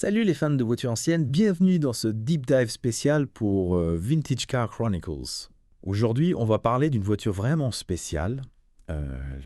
Salut les fans de voitures anciennes, bienvenue dans ce deep dive spécial pour Vintage Car Chronicles. Aujourd'hui, on va parler d'une voiture vraiment spéciale,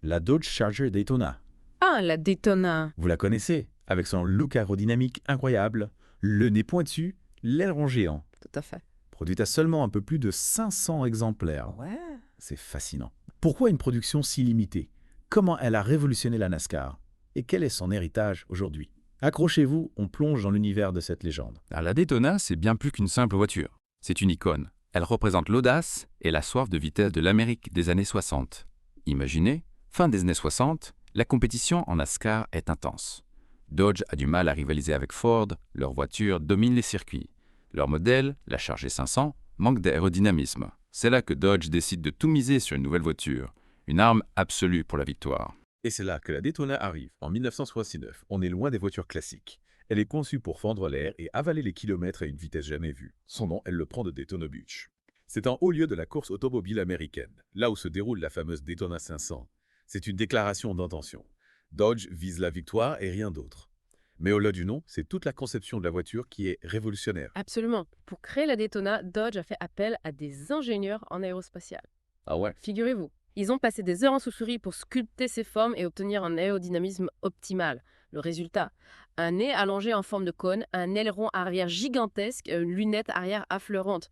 la Dodge Charger Daytona. Ah, la Daytona. Vous la connaissez, avec son look aérodynamique incroyable, le nez pointu, l'aileron géant. Tout à fait. Produite à seulement un peu plus de 500 exemplaires. Ouais. C'est fascinant. Pourquoi une production si limitée? Comment elle a révolutionné la NASCAR? Et quel est son héritage aujourd'hui? Accrochez-vous, on plonge dans l'univers de cette légende. La Daytona, c'est bien plus qu'une simple voiture. C'est une icône. Elle représente l'audace et la soif de vitesse de l'Amérique des années 60. Imaginez, fin des années 60, la compétition en NASCAR est intense. Dodge a du mal à rivaliser avec Ford, leur voiture domine les circuits. Leur modèle, la Charger 500, manque d'aérodynamisme. C'est là que Dodge décide de tout miser sur une nouvelle voiture, une arme absolue pour la victoire. Et c'est là que la Daytona arrive, en 1969. On est loin des voitures classiques. Elle est conçue pour fendre l'air et avaler les kilomètres à une vitesse jamais vue. Son nom, elle le prend de Daytona Beach. C'est un haut lieu de la course automobile américaine, là où se déroule la fameuse Daytona 500. C'est une déclaration d'intention. Dodge vise la victoire et rien d'autre. Mais au-delà du nom, c'est toute la conception de la voiture qui est révolutionnaire. Absolument. Pour créer la Daytona, Dodge a fait appel à des ingénieurs en aérospatial. Ah ouais? Figurez-vous, ils ont passé des heures en sous-souris pour sculpter ces formes et obtenir un aérodynamisme optimal. Le résultat, un nez allongé en forme de cône, un aileron arrière gigantesque et une lunette arrière affleurante.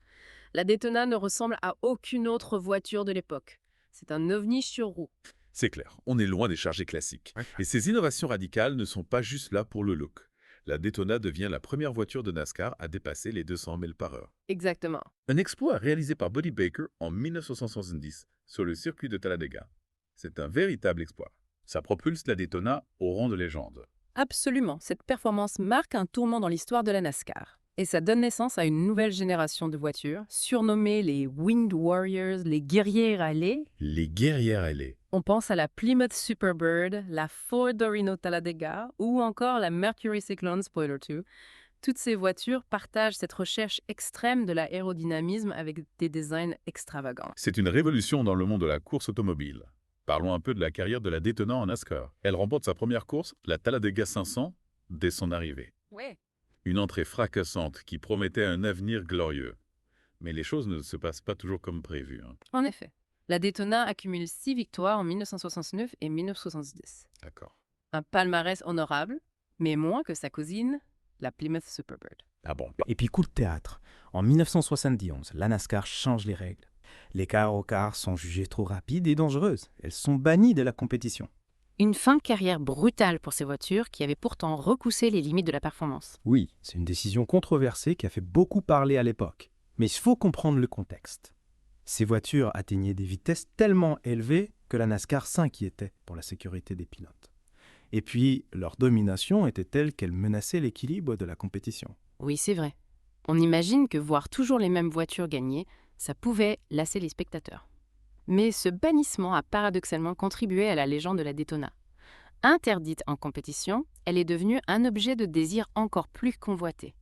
La Daytona ne ressemble à aucune autre voiture de l'époque. C'est un ovni sur roue. C'est clair, on est loin des chargés classiques. Et ces innovations radicales ne sont pas juste là pour le look. La Daytona devient la première voiture de NASCAR à dépasser les 200 milles par heure. Exactement. Un exploit réalisé par Buddy Baker en 1970 sur le circuit de Talladega. C'est un véritable exploit. Ça propulse la Daytona au rang de légende. Absolument. Cette performance marque un tournant dans l'histoire de la NASCAR. Et ça donne naissance à une nouvelle génération de voitures, surnommées les Winged Warriors, les guerriers râlés. Les guerrières ailées. On pense à la Plymouth Superbird, la Ford Rhino Talladega ou encore la Mercury Cyclone Spoiler 2. Toutes ces voitures partagent cette recherche extrême de l'aérodynamisme avec des designs extravagants. C'est une révolution dans le monde de la course automobile. Parlons un peu de la carrière de la Daytona en NASCAR. Elle remporte sa première course, la Talladega 500, dès son arrivée. Ouais. Une entrée fracassante qui promettait un avenir glorieux. Mais les choses ne se passent pas toujours comme prévu. En effet. La Daytona accumule 6 victoires en 1969 et 1970. D'accord. Un palmarès honorable, mais moins que sa cousine, la Plymouth Superbird. Ah bon? Et puis coup de théâtre. En 1971, la NASCAR change les règles. Les cars sont jugées trop rapides et dangereuses. Elles sont bannies de la compétition. Une fin de carrière brutale pour ces voitures qui avaient pourtant repoussé les limites de la performance. Oui, c'est une décision controversée qui a fait beaucoup parler à l'époque. Mais il faut comprendre le contexte. Ces voitures atteignaient des vitesses tellement élevées que la NASCAR s'inquiétait pour la sécurité des pilotes. Et puis, leur domination était telle qu'elle menaçait l'équilibre de la compétition. Oui, c'est vrai. On imagine que voir toujours les mêmes voitures gagner, ça pouvait lasser les spectateurs. Mais ce bannissement a paradoxalement contribué à la légende de la Daytona. Interdite en compétition, elle est devenue un objet de désir encore plus convoité.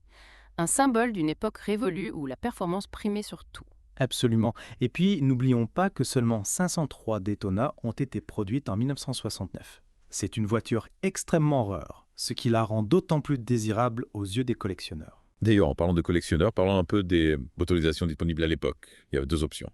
Un symbole d'une époque révolue où la performance primait sur tout. Absolument. Et puis, n'oublions pas que seulement 503 Daytona ont été produites en 1969. C'est une voiture extrêmement rare, ce qui la rend d'autant plus désirable aux yeux des collectionneurs. D'ailleurs, en parlant de collectionneurs, parlons un peu des motorisations disponibles à l'époque. Il y avait deux options.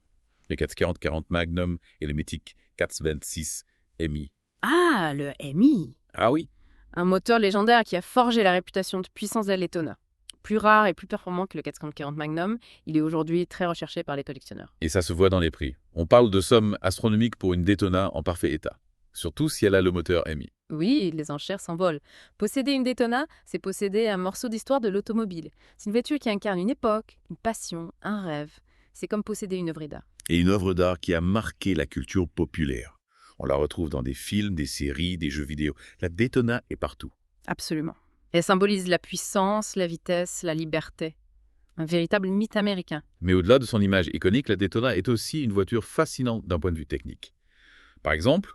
Les 440 Magnum et les mythiques 426 MI. Ah, le MI! Ah oui? Un moteur légendaire qui a forgé la réputation de puissance de la Daytona. Plus rare et plus performant que le 440 Magnum, il est aujourd'hui très recherché par les collectionneurs. Et ça se voit dans les prix. On parle de sommes astronomiques pour une Daytona en parfait état. Surtout si elle a le moteur MI. Oui, les enchères s'envolent. Posséder une Daytona, c'est posséder un morceau d'histoire de l'automobile. C'est une voiture qui incarne une époque, une passion, un rêve. C'est comme posséder une œuvre d'art. Et une œuvre d'art qui a marqué la culture populaire. On la retrouve dans des films, des séries, des jeux vidéo. La Daytona est partout. Absolument. Elle symbolise la puissance, la vitesse, la liberté. Un véritable mythe américain. Mais au-delà de son image iconique, la Daytona est aussi une voiture fascinante d'un point de vue technique. Par exemple,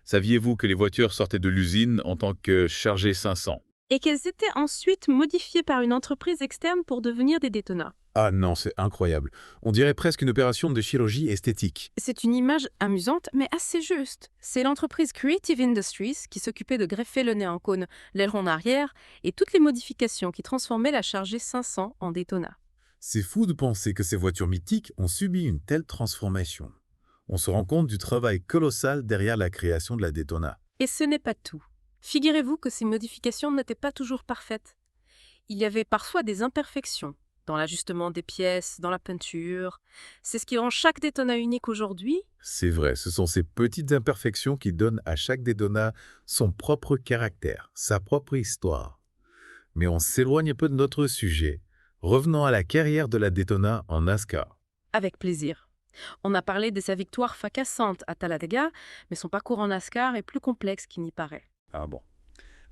saviez-vous que les voitures sortaient de l'usine en tant que Charger 500? et qu'elles étaient ensuite modifiées par une entreprise externe pour devenir des Daytona. Ah non, c'est incroyable. On dirait presque une opération de chirurgie esthétique. C'est une image amusante, mais assez juste. C'est l'entreprise Creative Industries qui s'occupait de greffer le nez en cône, l'aileron arrière et toutes les modifications qui transformaient la Charger 500 en Daytona. C'est fou de penser que ces voitures mythiques ont subi une telle transformation. On se rend compte du travail colossal derrière la création de la Daytona. Et ce n'est pas tout. Figurez-vous que ces modifications n'étaient pas toujours parfaites. Il y avait parfois des imperfections dans l'ajustement des pièces, dans la peinture. C'est ce qui rend chaque Daytona unique aujourd'hui. C'est vrai, ce sont ces petites imperfections qui donnent à chaque Daytona son propre caractère, sa propre histoire. Mais on s'éloigne un peu de notre sujet. Revenons à la carrière de la Daytona en NASCAR. Avec plaisir. On a parlé de sa victoire fracassante à Talladega, mais son parcours en NASCAR est plus complexe qu'il n'y paraît. Ah bon,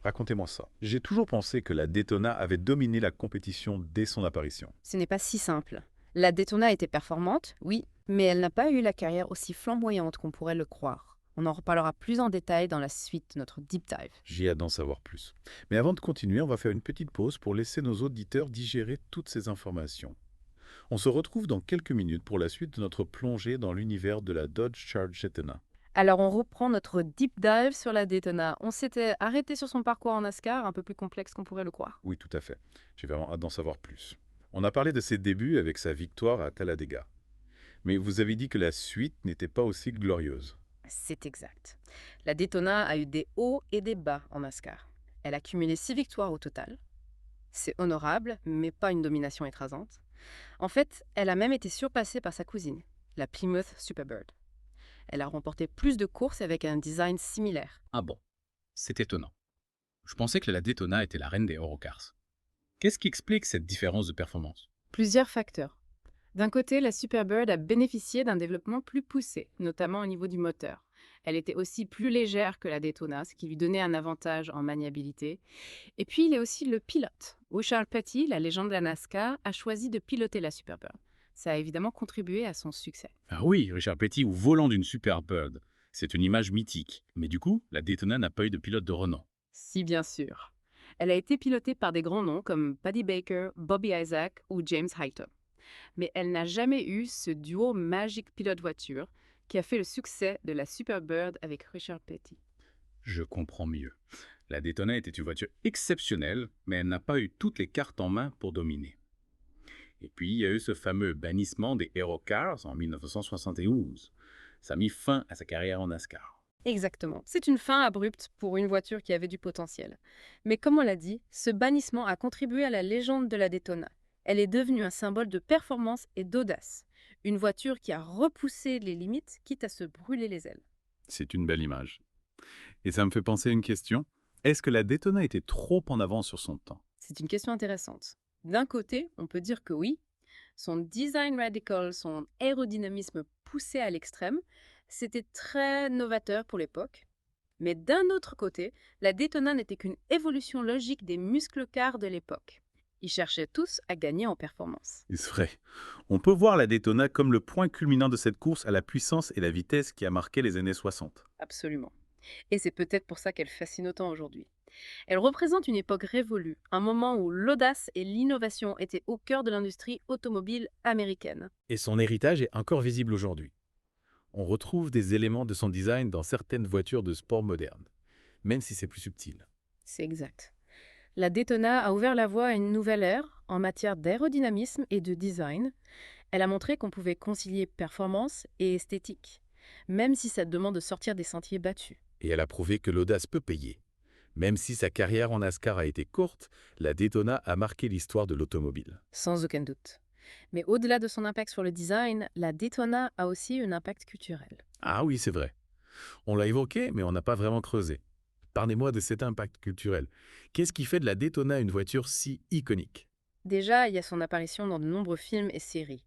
racontez-moi ça. J'ai toujours pensé que la Daytona avait dominé la compétition dès son apparition. Ce n'est pas si simple. La Daytona était performante, oui, mais elle n'a pas eu la carrière aussi flamboyante qu'on pourrait le croire. On en reparlera plus en détail dans la suite de notre deep dive. J'ai hâte d'en savoir plus. Mais avant de continuer, on va faire une petite pause pour laisser nos auditeurs digérer toutes ces informations. On se retrouve dans quelques minutes pour la suite de notre plongée dans l'univers de la Dodge Charger Daytona. Alors on reprend notre deep dive sur la Daytona. On s'était arrêté sur son parcours en NASCAR, un peu plus complexe qu'on pourrait le croire. Oui, tout à fait. J'ai vraiment hâte d'en savoir plus. On a parlé de ses débuts avec sa victoire à Talladega. Mais vous avez dit que la suite n'était pas aussi glorieuse. C'est exact. La Daytona a eu des hauts et des bas en NASCAR. Elle a cumulé 6 victoires au total. C'est honorable, mais pas une domination écrasante. En fait, elle a même été surpassée par sa cousine, la Plymouth Superbird. Elle a remporté plus de courses avec un design similaire. Ah bon, c'est étonnant. Je pensais que la Daytona était la reine des Eurocars. Qu'est-ce qui explique cette différence de performance? Plusieurs facteurs. D'un côté, la Superbird a bénéficié d'un développement plus poussé, notamment au niveau du moteur. Elle était aussi plus légère que la Daytona, ce qui lui donnait un avantage en maniabilité. Et puis, il y a aussi le pilote. Richard Petty, la légende de la NASCAR, a choisi de piloter la Superbird. Ça a évidemment contribué à son succès. Ah oui, Richard Petty au volant d'une Superbird. C'est une image mythique. Mais du coup, la Daytona n'a pas eu de pilote de renom. Si, bien sûr. Elle a été pilotée par des grands noms comme Paddy Baker, Bobby Isaac ou James Highton. Mais elle n'a jamais eu ce duo magique pilote-voiture qui a fait le succès de la Superbird avec Richard Petty. Je comprends mieux. La Daytona était une voiture exceptionnelle, mais elle n'a pas eu toutes les cartes en main pour dominer. Et puis, il y a eu ce fameux bannissement des Eurocars en 1971. Ça a mis fin à sa carrière en NASCAR. Exactement. C'est une fin abrupte pour une voiture qui avait du potentiel. Mais comme on l'a dit, ce bannissement a contribué à la légende de la Daytona. Elle est devenue un symbole de performance et d'audace. Une voiture qui a repoussé les limites, quitte à se brûler les ailes. C'est une belle image. Et ça me fait penser à une question. Est-ce que la Daytona était trop en avance sur son temps? C'est une question intéressante. D'un côté, on peut dire que oui, son design radical, son aérodynamisme poussé à l'extrême, c'était très novateur pour l'époque. Mais d'un autre côté, la Daytona n'était qu'une évolution logique des muscle-cars de l'époque. Ils cherchaient tous à gagner en performance. C'est vrai. On peut voir la Daytona comme le point culminant de cette course à la puissance et la vitesse qui a marqué les années 60. Absolument. Et c'est peut-être pour ça qu'elle fascine autant aujourd'hui. Elle représente une époque révolue, un moment où l'audace et l'innovation étaient au cœur de l'industrie automobile américaine. Et son héritage est encore visible aujourd'hui. On retrouve des éléments de son design dans certaines voitures de sport modernes, même si c'est plus subtil. C'est exact. La Daytona a ouvert la voie à une nouvelle ère en matière d'aérodynamisme et de design. Elle a montré qu'on pouvait concilier performance et esthétique, même si ça demande de sortir des sentiers battus. Et elle a prouvé que l'audace peut payer. Même si sa carrière en NASCAR a été courte, la Daytona a marqué l'histoire de l'automobile. Sans aucun doute. Mais au-delà de son impact sur le design, la Daytona a aussi un impact culturel. Ah oui, c'est vrai. On l'a évoqué, mais on n'a pas vraiment creusé. Parlez-moi de cet impact culturel. Qu'est-ce qui fait de la Daytona une voiture si iconique? Déjà, il y a son apparition dans de nombreux films et séries.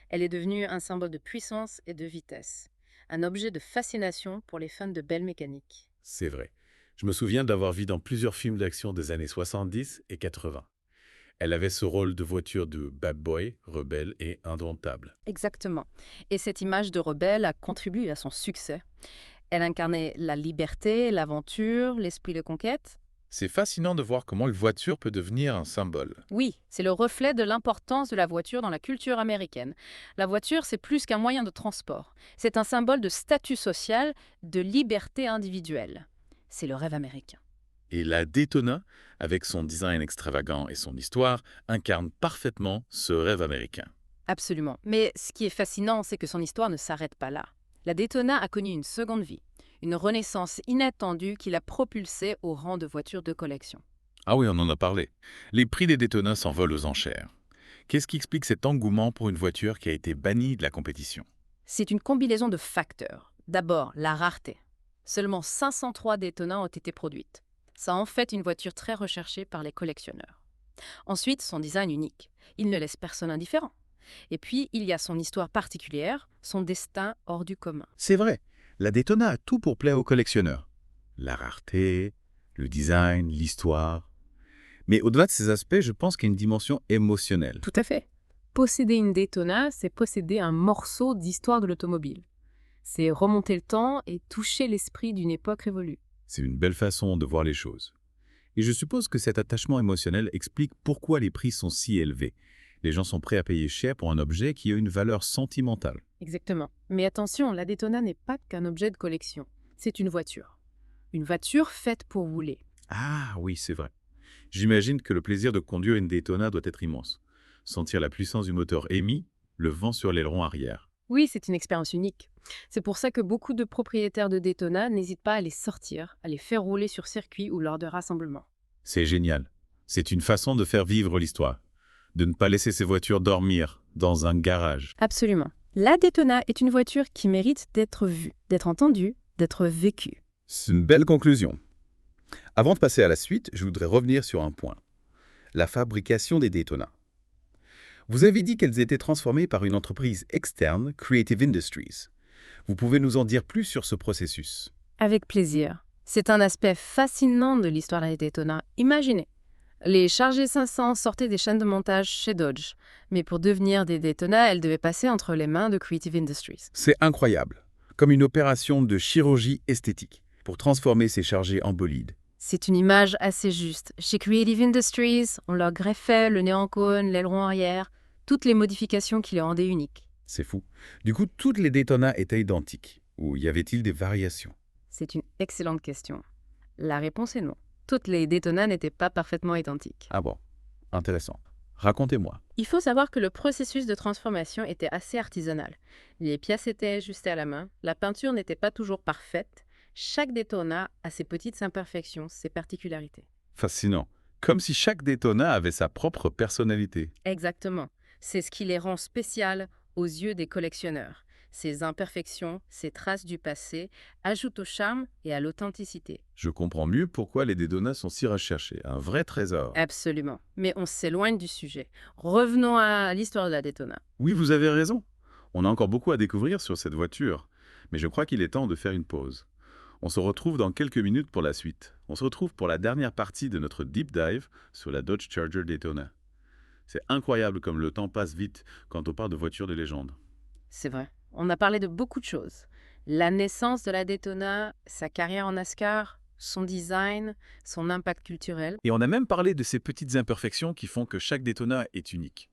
Elle est devenue un symbole de puissance et de vitesse. Un objet de fascination pour les fans de belle mécanique. C'est vrai. Je me souviens de l'avoir vu dans plusieurs films d'action des années 70 et 80. Elle avait ce rôle de voiture de bad boy, rebelle et indomptable. Exactement. Et cette image de rebelle a contribué à son succès. Elle incarnait la liberté, l'aventure, l'esprit de conquête. C'est fascinant de voir comment une voiture peut devenir un symbole. Oui, c'est le reflet de l'importance de la voiture dans la culture américaine. La voiture, c'est plus qu'un moyen de transport. C'est un symbole de statut social, de liberté individuelle. C'est le rêve américain. Et la Daytona, avec son design extravagant et son histoire, incarne parfaitement ce rêve américain. Absolument. Mais ce qui est fascinant, c'est que son histoire ne s'arrête pas là. La Daytona a connu une seconde vie, une renaissance inattendue qui l'a propulsée au rang de voiture de collection. Ah oui, on en a parlé. Les prix des Daytona s'envolent aux enchères. Qu'est-ce qui explique cet engouement pour une voiture qui a été bannie de la compétition? C'est une combinaison de facteurs. D'abord, la rareté. Seulement 503 Daytona ont été produites. Ça en fait une voiture très recherchée par les collectionneurs. Ensuite, son design unique. Il ne laisse personne indifférent. Et puis, il y a son histoire particulière, son destin hors du commun. C'est vrai, la Daytona a tout pour plaire aux collectionneurs. La rareté, le design, l'histoire. Mais au-delà de ces aspects, je pense qu'il y a une dimension émotionnelle. Tout à fait. Posséder une Daytona, c'est posséder un morceau d'histoire de l'automobile. C'est remonter le temps et toucher l'esprit d'une époque révolue. C'est une belle façon de voir les choses. Et je suppose que cet attachement émotionnel explique pourquoi les prix sont si élevés. Les gens sont prêts à payer cher pour un objet qui a une valeur sentimentale. Exactement. Mais attention, la Daytona n'est pas qu'un objet de collection. C'est une voiture. Une voiture faite pour rouler. Ah oui, c'est vrai. J'imagine que le plaisir de conduire une Daytona doit être immense. Sentir la puissance du moteur émis, le vent sur l'aileron arrière. Oui, c'est une expérience unique. C'est pour ça que beaucoup de propriétaires de Daytona n'hésitent pas à les sortir, à les faire rouler sur circuit ou lors de rassemblements. C'est génial. C'est une façon de faire vivre l'histoire. De ne pas laisser ces voitures dormir dans un garage. Absolument. La Daytona est une voiture qui mérite d'être vue, d'être entendue, d'être vécue. C'est une belle conclusion. Avant de passer à la suite, je voudrais revenir sur un point. La fabrication des Daytona. Vous avez dit qu'elles étaient transformées par une entreprise externe, Creative Industries. Vous pouvez nous en dire plus sur ce processus? Avec plaisir. C'est un aspect fascinant de l'histoire de la Daytona. Imaginez, les Charger 500 sortaient des chaînes de montage chez Dodge, mais pour devenir des Daytona, elles devaient passer entre les mains de Creative Industries. C'est incroyable. Comme une opération de chirurgie esthétique pour transformer ces chargés en bolides. C'est une image assez juste. Chez Creative Industries, on leur greffait le nez en cône, l'aileron arrière, toutes les modifications qui les rendaient uniques. C'est fou. Du coup, toutes les Daytona étaient identiques. Ou y avait-il des variations? C'est une excellente question. La réponse est non. Toutes les Daytona n'étaient pas parfaitement identiques. Ah bon, intéressant. Racontez-moi. Il faut savoir que le processus de transformation était assez artisanal. Les pièces étaient ajustées à la main, la peinture n'était pas toujours parfaite. Chaque Daytona a ses petites imperfections, ses particularités. Fascinant. Comme si chaque Daytona avait sa propre personnalité. Exactement. C'est ce qui les rend spéciales aux yeux des collectionneurs. Ces imperfections, ces traces du passé, ajoutent au charme et à l'authenticité. Je comprends mieux pourquoi les Daytona sont si recherchés. Un vrai trésor. Absolument. Mais on s'éloigne du sujet. Revenons à l'histoire de la Daytona. Oui, vous avez raison. On a encore beaucoup à découvrir sur cette voiture. Mais je crois qu'il est temps de faire une pause. On se retrouve dans quelques minutes pour la suite. On se retrouve pour la dernière partie de notre deep dive sur la Dodge Charger Daytona. C'est incroyable comme le temps passe vite quand on parle de voitures de légende. C'est vrai. On a parlé de beaucoup de choses. La naissance de la Daytona, sa carrière en NASCAR, son design, son impact culturel. Et on a même parlé de ces petites imperfections qui font que chaque Daytona est unique.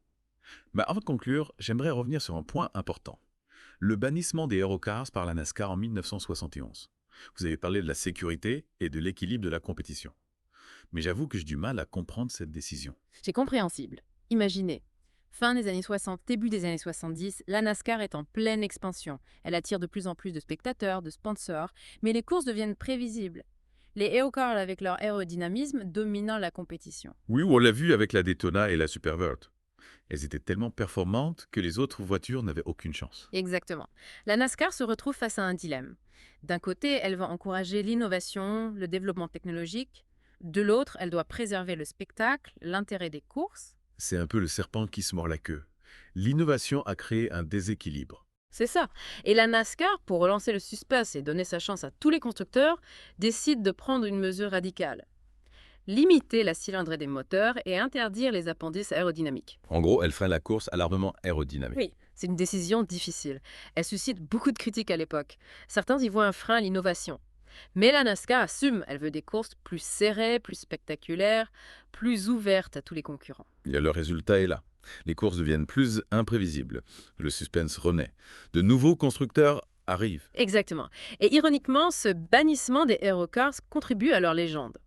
Mais avant de conclure, j'aimerais revenir sur un point important. Le bannissement des Aerocars par la NASCAR en 1971. Vous avez parlé de la sécurité et de l'équilibre de la compétition. Mais j'avoue que j'ai du mal à comprendre cette décision. C'est compréhensible. Imaginez, fin des années 60, début des années 70, la NASCAR est en pleine expansion. Elle attire de plus en plus de spectateurs, de sponsors, mais les courses deviennent prévisibles. Les Aerocars avec leur aérodynamisme dominant la compétition. Oui, on l'a vu avec la Daytona et la Supervert. Elles étaient tellement performantes que les autres voitures n'avaient aucune chance. Exactement. La NASCAR se retrouve face à un dilemme. D'un côté, elle va encourager l'innovation, le développement technologique. De l'autre, elle doit préserver le spectacle, l'intérêt des courses. C'est un peu le serpent qui se mord la queue. L'innovation a créé un déséquilibre. C'est ça. Et la NASCAR, pour relancer le suspense et donner sa chance à tous les constructeurs, décide de prendre une mesure radicale. Limiter la cylindrée des moteurs et interdire les appendices aérodynamiques. En gros, elle freine la course à l'armement aérodynamique. Oui, c'est une décision difficile. Elle suscite beaucoup de critiques à l'époque. Certains y voient un frein à l'innovation. Mais la NASCAR assume, elle veut des courses plus serrées, plus spectaculaires, plus ouvertes à tous les concurrents. Et le résultat est là. Les courses deviennent plus imprévisibles. Le suspense renaît. De nouveaux constructeurs arrivent. Exactement. Et ironiquement, ce bannissement des Hero Cars contribue à leur légende.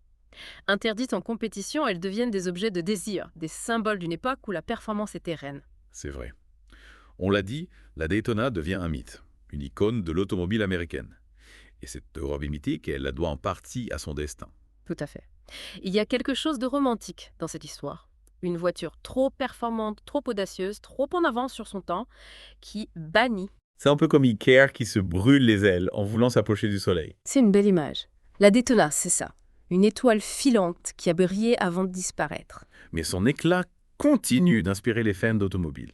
Interdites en compétition, elles deviennent des objets de désir, des symboles d'une époque où la performance était reine. C'est vrai. On l'a dit, la Daytona devient un mythe, une icône de l'automobile américaine. Et cette Europe mythique, elle la doit en partie à son destin. Tout à fait. Il y a quelque chose de romantique dans cette histoire. Une voiture trop performante, trop audacieuse, trop en avance sur son temps, qui bannit. C'est un peu comme Iker qui se brûle les ailes en voulant s'approcher du soleil. C'est une belle image. La Daytona, c'est ça. Une étoile filante qui a brillé avant de disparaître. Mais son éclat continue d'inspirer les fans d'automobile.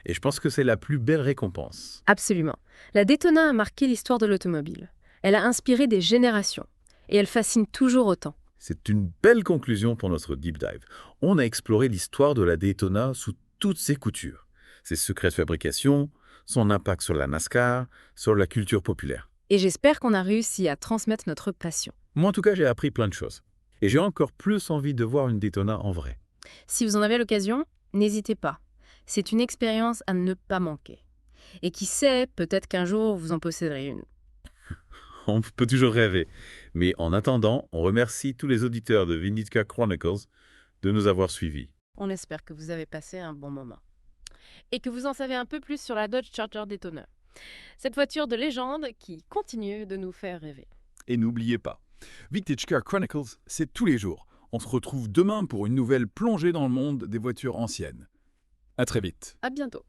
Et je pense que c'est la plus belle récompense. Absolument. La Daytona a marqué l'histoire de l'automobile. Elle a inspiré des générations. Et elle fascine toujours autant. C'est une belle conclusion pour notre deep dive. On a exploré l'histoire de la Daytona sous toutes ses coutures. Ses secrets de fabrication, son impact sur la NASCAR, sur la culture populaire. Et j'espère qu'on a réussi à transmettre notre passion. Moi, en tout cas, j'ai appris plein de choses. Et j'ai encore plus envie de voir une Daytona en vrai. Si vous en avez l'occasion, n'hésitez pas. C'est une expérience à ne pas manquer. Et qui sait, peut-être qu'un jour vous en posséderez une. On peut toujours rêver. Mais en attendant, on remercie tous les auditeurs de Vintage Car Chronicles de nous avoir suivis. On espère que vous avez passé un bon moment. Et que vous en savez un peu plus sur la Dodge Charger Daytona. Cette voiture de légende qui continue de nous faire rêver. Et n'oubliez pas, Vintage Car Chronicles, c'est tous les jours. On se retrouve demain pour une nouvelle plongée dans le monde des voitures anciennes. À très vite. À bientôt.